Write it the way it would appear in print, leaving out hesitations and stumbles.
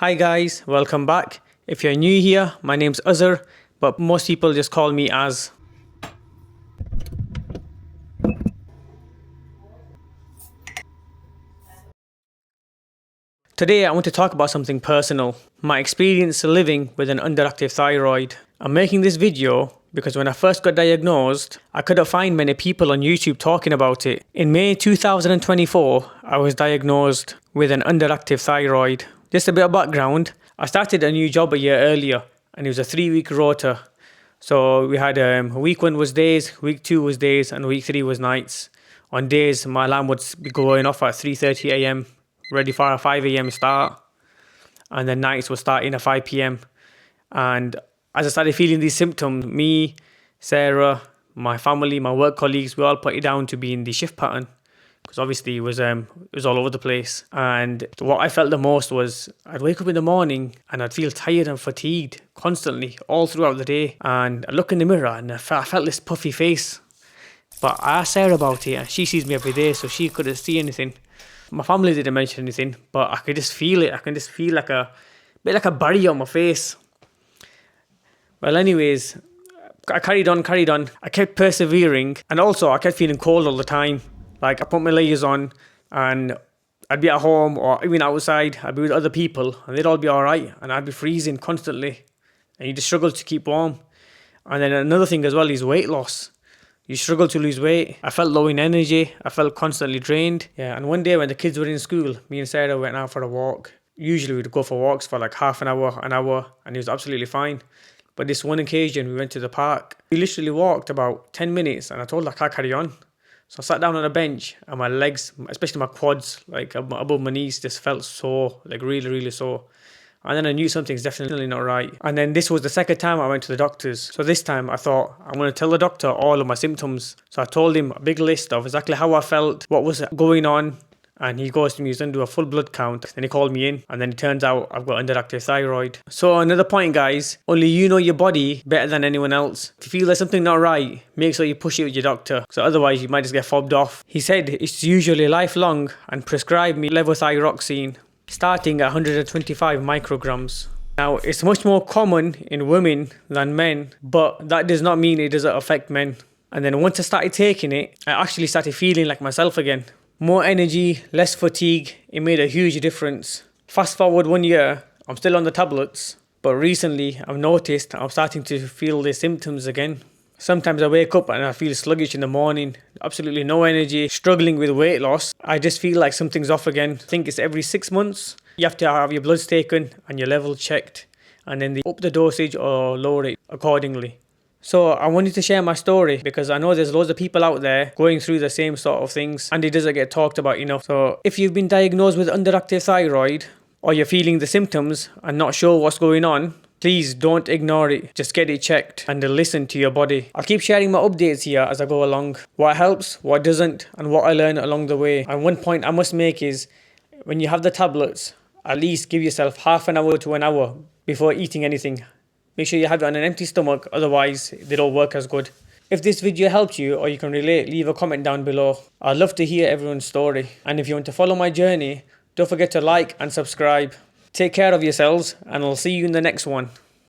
Hi guys, welcome back. If you're new here, my name's Azhar, but most people just call me Az. Today I want to talk about something personal, my experience living with an underactive thyroid. I'm making this video because when I first got diagnosed, I couldn't find many people on YouTube talking about it. In May 2024, I was diagnosed with an underactive thyroid. Just a bit of background, I started a new job a year earlier and it was a 3-week rota. So we had week 1 was days, week 2 was days and week 3 was nights. On days, my alarm would be going off at 3:30 a.m. ready for a 5 a.m. start, and then nights would start in at 5 p.m. And as I started feeling these symptoms, me, Sarah, my family, my work colleagues, we all put it down to being the shift pattern, because obviously it was all over the place. And what I felt the most was I'd wake up in the morning and I'd feel tired and fatigued constantly all throughout the day, and I'd look in the mirror and I felt this puffy face. But I asked Sarah about it and she sees me every day, so she couldn't see anything. My family didn't mention anything, but I could just feel it. I can just feel like a bit like a barrier on my face. Well, anyways, I carried on. I kept persevering, and also I kept feeling cold all the time. Like I put my layers on and I'd be at home or even outside, I'd be with other people and they'd all be all right and I'd be freezing constantly and you just struggle to keep warm. And then another thing as well is weight loss. You struggle to lose weight. I felt low in energy. I felt constantly drained. Yeah, and one day when the kids were in school, me and Sarah went out for a walk. Usually we'd go for walks for like half an hour, and it was absolutely fine. But this one occasion, we went to the park. We literally walked about 10 minutes and I told her I can't carry on. So I sat down on a bench and my legs, especially my quads, like above my knees, just felt sore, like really, really sore. And then I knew something's definitely not right. And then this was the second time I went to the doctors. So this time I thought, I'm going to tell the doctor all of my symptoms. So I told him a big list of exactly how I felt, what was going on. And he goes to me, he's going to do a full blood count. Then he called me in and then it turns out I've got underactive thyroid. So another point, guys, only you know your body better than anyone else. If you feel there's something not right, make sure you push it with your doctor. So otherwise you might just get fobbed off. He said it's usually lifelong and prescribed me levothyroxine, starting at 125 micrograms. Now, it's much more common in women than men, but that does not mean it doesn't affect men. And then once I started taking it, I actually started feeling like myself again. More energy, less fatigue, it made a huge difference. Fast forward 1 year, I'm still on the tablets, but recently I've noticed I'm starting to feel the symptoms again. Sometimes I wake up and I feel sluggish in the morning, absolutely no energy, struggling with weight loss. I just feel like something's off again. I think it's every 6 months. You have to have your bloods taken and your level checked, and then they up the dosage or lower it accordingly. So I wanted to share my story because I know there's loads of people out there going through the same sort of things and it doesn't get talked about enough. So if you've been diagnosed with underactive thyroid or you're feeling the symptoms and not sure what's going on, please don't ignore it. Just get it checked and listen to your body. I'll keep sharing my updates here as I go along. What helps, what doesn't, and what I learn along the way. And one point I must make is when you have the tablets, at least give yourself half an hour to an hour before eating anything. Make sure you have it on an empty stomach, otherwise they don't work as good. If this video helped you or you can relate, leave a comment down below. I'd love to hear everyone's story. And if you want to follow my journey, don't forget to like and subscribe. Take care of yourselves and I'll see you in the next one.